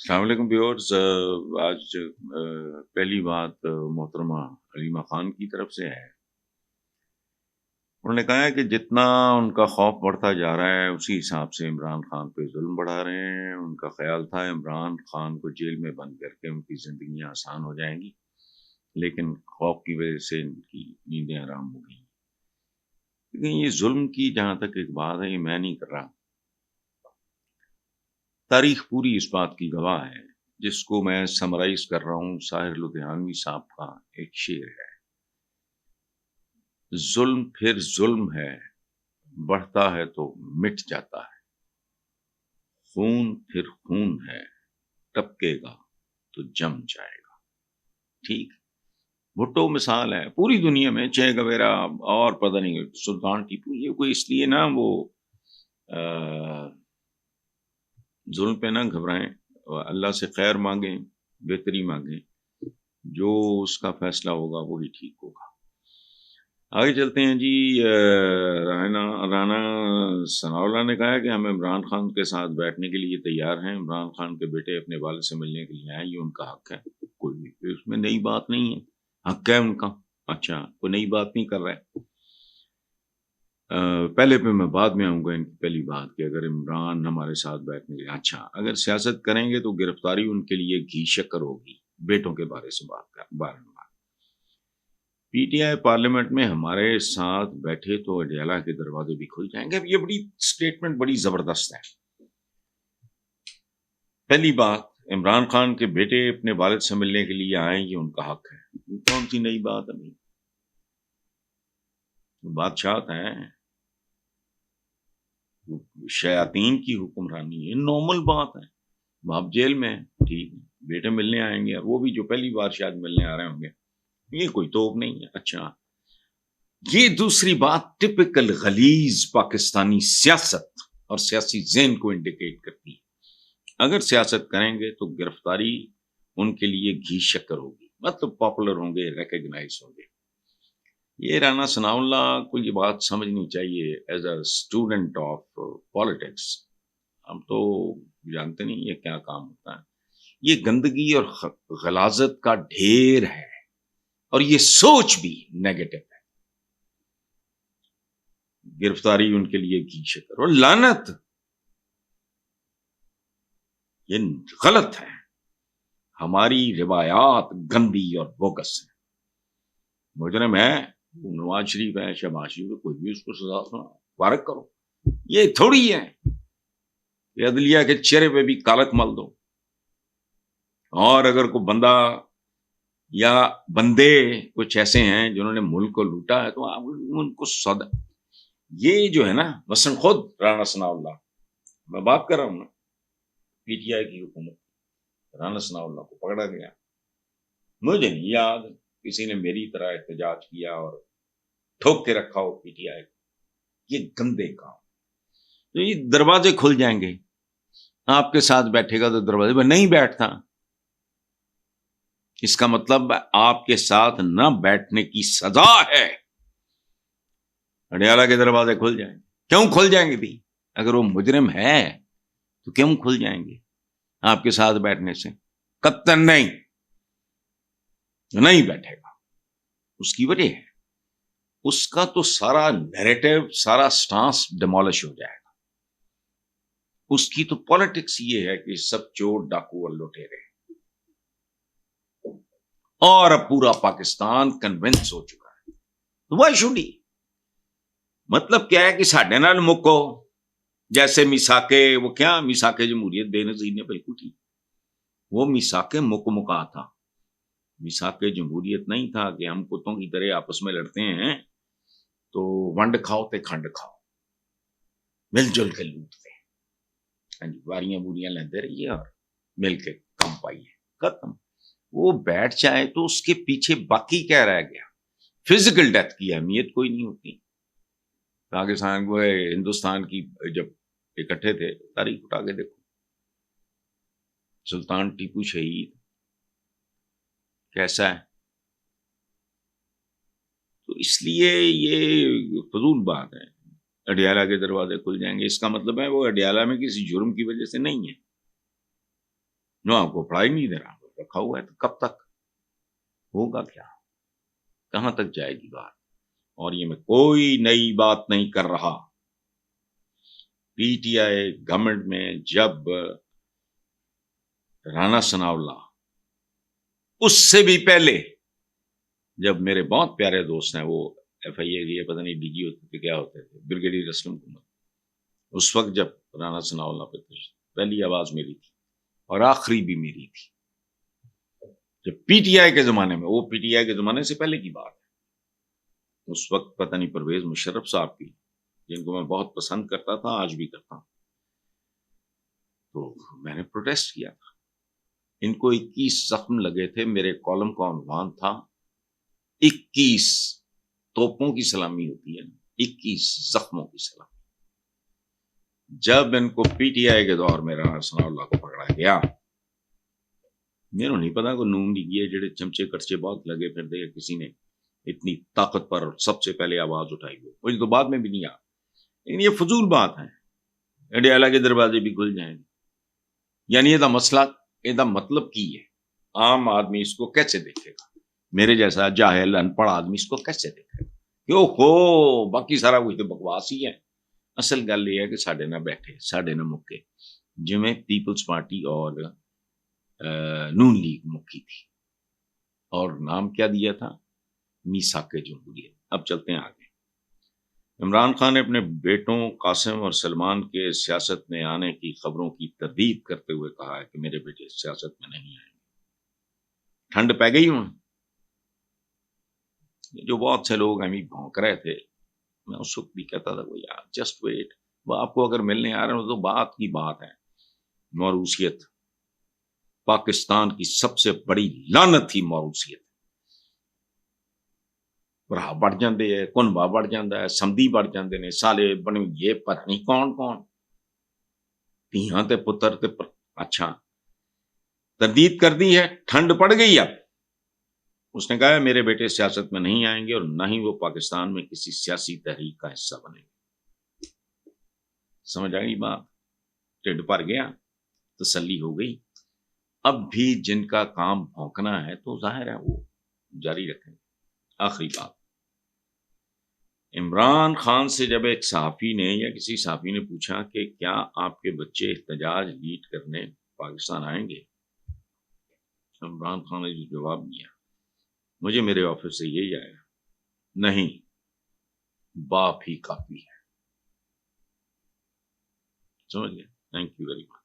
السلام علیکم ویورز، آج پہلی بات محترمہ علیمہ خان کی طرف سے ہے۔ انہوں نے کہا ہے کہ جتنا ان کا خوف بڑھتا جا رہا ہے اسی حساب سے عمران خان پہ ظلم بڑھا رہے ہیں۔ ان کا خیال تھا عمران خان کو جیل میں بند کر کے ان کی زندگیاں آسان ہو جائیں گی، لیکن خوف کی وجہ سے ان کی نیندیں حرام ہو گئی۔ لیکن یہ ظلم کی جہاں تک ایک بات ہے، یہ میں نہیں کر رہا، تاریخ پوری اس بات کی گواہ ہے، جس کو میں سمرائز کر رہا ہوں۔ ساحر لدھیانوی صاحب کا ایک شعر ہے، ظلم پھر ظلم ہے، بڑھتا ہے تو مٹ جاتا ہے، خون پھر خون ہے، ٹپکے گا تو جم جائے گا۔ ٹھیک، بھٹو مثال ہے پوری دنیا میں، چے گویرا اور پتہ نہیں سلطان ٹیپو، یہ کوئی اس لیے نا وہ ظلم پہ نہ گھبرائیں، اللہ سے خیر مانگیں، بہتری مانگیں، جو اس کا فیصلہ ہوگا وہی ٹھیک ہوگا۔ آگے چلتے ہیں جی۔ رانا ثناء اللہ نے کہا کہ ہم عمران خان کے ساتھ بیٹھنے کے لیے تیار ہیں، عمران خان کے بیٹے اپنے والد سے ملنے کے لیے آئیں، یہ ان کا حق ہے، کوئی اس میں نئی بات نہیں ہے، حق ہے ان کا۔ اچھا، کوئی نئی بات نہیں کر رہا ہے۔ پہلے پہ میں بعد میں آؤں گا ان کی پہلی بات کہ اگر عمران ہمارے ساتھ بیٹھنے کے لیے، اچھا اگر سیاست کریں گے تو گرفتاری ان کے لیے گھی شکر ہوگی، بیٹوں کے بارے سے بارے میں پی ٹی آئی پارلیمنٹ میں ہمارے ساتھ بیٹھے تو اڈیالہ کے دروازے بھی کھل جائیں گے۔ اب یہ بڑی سٹیٹمنٹ بڑی زبردست ہے۔ پہلی بات، عمران خان کے بیٹے اپنے والد سے ملنے کے لیے آئیں، یہ ان کا حق ہے، کون سی نئی بات ہے؟ بادشاہت ہیں، شیاطین کی حکمرانی ہے، نارمل بات ہے۔ باپ جیل میں، ٹھیک ہے، بیٹے ملنے آئیں گے، اور وہ بھی جو پہلی بار شاید ملنے آ رہے ہوں گے، یہ کوئی توب نہیں ہے۔ اچھا، یہ دوسری بات ٹپکل غلیظ پاکستانی سیاست اور سیاسی ذہن کو انڈیکیٹ کرتی ہے۔ اگر سیاست کریں گے تو گرفتاری ان کے لیے گھی شکر ہوگی، مطلب پاپولر ہوں گے، ریکگنائز ہوں گے۔ یہ رانا ثناء اللہ کو یہ بات سمجھنی چاہیے as a student of politics. ہم تو جانتے نہیں یہ کیا کام ہوتا ہے، یہ گندگی اور غلاظت کا ڈھیر ہے، اور یہ سوچ بھی نیگیٹو ہے۔ گرفتاری ان کے لیے گھی شکر اور لعنت، یہ غلط ہے۔ ہماری روایات گندی اور بوگس ہیں۔ مجرم ہے، نواز شریف ہے، شہباز شریف ہے، کوئی بھی اس کو سزا فارغ کرو۔ یہ تھوڑی ہے کہ عدلیہ کے چہرے پہ بھی کالک مل دو، اور اگر کوئی بندہ یا بندے کچھ ایسے ہیں جنہوں نے ملک کو لوٹا ہے تو آپ ان کو یہ جو ہے نا، مثلا خود رانا ثناء اللہ، میں بات کر رہا ہوں نا، پی ٹی آئی کی حکومت، رانا ثناء اللہ کو پکڑا گیا، مجھے نہیں یاد کسی نے میری طرح احتجاج کیا اور ٹھوک کے رکھا ہو پی ٹی آئی کو۔ یہ گندے کام، تو یہ دروازے کھل جائیں گے، آپ کے ساتھ بیٹھے گا تو دروازے پہ نہیں بیٹھتا، اس کا مطلب آپ کے ساتھ نہ بیٹھنے کی سزا ہے۔ اڈیالہ کے دروازے کھل جائیں گے، کیوں کھل جائیں گے بھی؟ اگر وہ مجرم ہے تو کیوں کھل جائیں گے آپ کے ساتھ بیٹھنے سے؟ قطعاً نہیں بیٹھے گا۔ اس کی وجہ ہے، اس کا تو سارا نیریٹو، سارا سٹانس ڈیمولش ہو جائے گا۔ اس کی تو پالیٹکس یہ ہے کہ سب چور ڈاکو اور لٹیرے، اور اب پورا پاکستان کنونس ہو چکا ہے، وائی شوڈ ہی؟ مطلب کیا ہے کہ ساڈے نال مکو، جیسے میثاق، وہ کیا میثاق جمہوریت بے نظیر نے بالکل ٹھیک، وہ میثاق مکا تھا، میثاق جمہوریت نہیں تھا کہ ہم کتوں کی طرح آپس میں لڑتے ہیں تو ونڈ کھاؤ تے کھنڈ کھاؤ، مل جل کے لوٹتے ہیں، واریاں بوریاں لیندے رہیے اور مل کے کم پائیے، ختم۔ وہ بیٹھ جائے تو اس کے پیچھے باقی کیا رہ گیا؟ فزیکل ڈیتھ کی اہمیت کوئی نہیں ہوتی۔ پاکستان کو ہندوستان کی جب اکٹھے تھے، تاریخ اٹھا کے دیکھو، سلطان ٹیپو شہید کیسا ہے؟ تو اس لیے یہ فضول بات ہے، اڈیالہ کے دروازے کھل جائیں گے، اس کا مطلب ہے وہ اڈیالہ میں کسی جرم کی وجہ سے نہیں ہے۔ جو آپ کو پڑھائی نہیں دے رہا رکھا ہوا ہے، تو کب تک ہوگا کیا، کہاں تک جائے گی بات؟ اور یہ میں کوئی نئی بات نہیں کر رہا. پی ٹی آئی گورنمنٹ میں جب رانا ثناء اللہ، اس سے بھی پہلے جب میرے بہت پیارے دوست ہیں، وہ ایف آئی اے کے پتہ نہیں ڈی جی ہوتے تھے کیا ہوتے تھے، بریگیڈیئر اسلم کمار، اس وقت جب رانا ثناء اللہ پہ پہلی آواز میری تھی اور آخری بھی میری تھی. جب پی ٹی آئی کے زمانے میں، وہ پی ٹی آئی کے زمانے سے پہلے کی بات ہے، اس وقت پتہ نہیں پرویز مشرف صاحب کی، جن کو میں بہت پسند کرتا تھا، آج بھی کرتا ہوں، تو میں نے پروٹیسٹ کیا تھا. ان کو 21 زخم لگے تھے. میرے کالم کا عنوان تھا 21 توپوں کی سلامی ہوتی ہے، 21 زخموں کی سلامی. جب ان کو پی ٹی آئی کے دور میں رانا ثناء اللہ کو پکڑا گیا، میرے نہیں پتا کہ نون لیگی جڑے چمچے کٹچے بہت لگے پھر دے کسی نے اتنی طاقت پر سب سے پہلے آواز اٹھائی ہوئی، وہ تو بعد میں بھی نہیں آ. لیکن یہ فضول بات ہے، انڈیا کے دروازے بھی کھل جائیں گے. یعنی یہ مسئلہ، یہ مطلب کی ہے، عام آدمی اس کو کیسے دیکھے گا؟ میرے جیسا جاہل ان پڑھ آدمی اس کو کیسے دیکھے گا؟ کیوں ہو باقی سارا کچھ تو بکواس ہی ہے. اصل گل یہ ہے کہ ساڈے نہ بیٹھے، ساڈے نہ مکے، جویں پیپلز پارٹی اور نون لیگ مکی تھی، اور نام کیا دیا تھا؟ میثاق جمہوریت. اب چلتے ہیں آگے. عمران خان نے اپنے بیٹوں قاسم اور سلمان کے سیاست میں آنے کی خبروں کی تردید کرتے ہوئے کہا ہے کہ میرے بیٹے سیاست میں نہیں آئیں گے. ٹھنڈ پہ گئی ہوں. جو بہت سے لوگ ہمیں بھونک رہے تھے، میں اس وقت بھی کہتا تھا وہ یار جسٹ ویٹ، وہ آپ کو اگر ملنے آ رہے ہیں تو بات کی بات ہے. موروثیت پاکستان کی سب سے بڑی لعنت تھی، موروثیت. برا بڑھ جاندے ہے، کنبا بڑھ جاندا ہے، سمدھی بڑھ جاندے نے، سالے بنے یہ پتہ نہیں کون کون، تیاں تے پتر تے اچھا تردید کر دی ہے. ٹھنڈ پڑ گئی. اب اس نے کہا ہے میرے بیٹے سیاست میں نہیں آئیں گے اور نہ ہی وہ پاکستان میں کسی سیاسی تحریک کا حصہ بنیں گے. سمجھ آئی بات؟ ٹھنڈ پڑ گیا، تسلی ہو گئی. اب بھی جن کا کام بھونکنا ہے تو ظاہر ہے وہ جاری رکھیں. آخری بات، عمران خان سے جب ایک صحافی نے یا کسی صحافی نے پوچھا کہ کیا آپ کے بچے احتجاج لیڈ کرنے پاکستان آئیں گے، عمران خان نے جو جواب دیا، مجھے میرے آفس سے یہی آیا، نہیں، باپ ہی کافی ہے. سمجھ گئے؟ Thank you very much.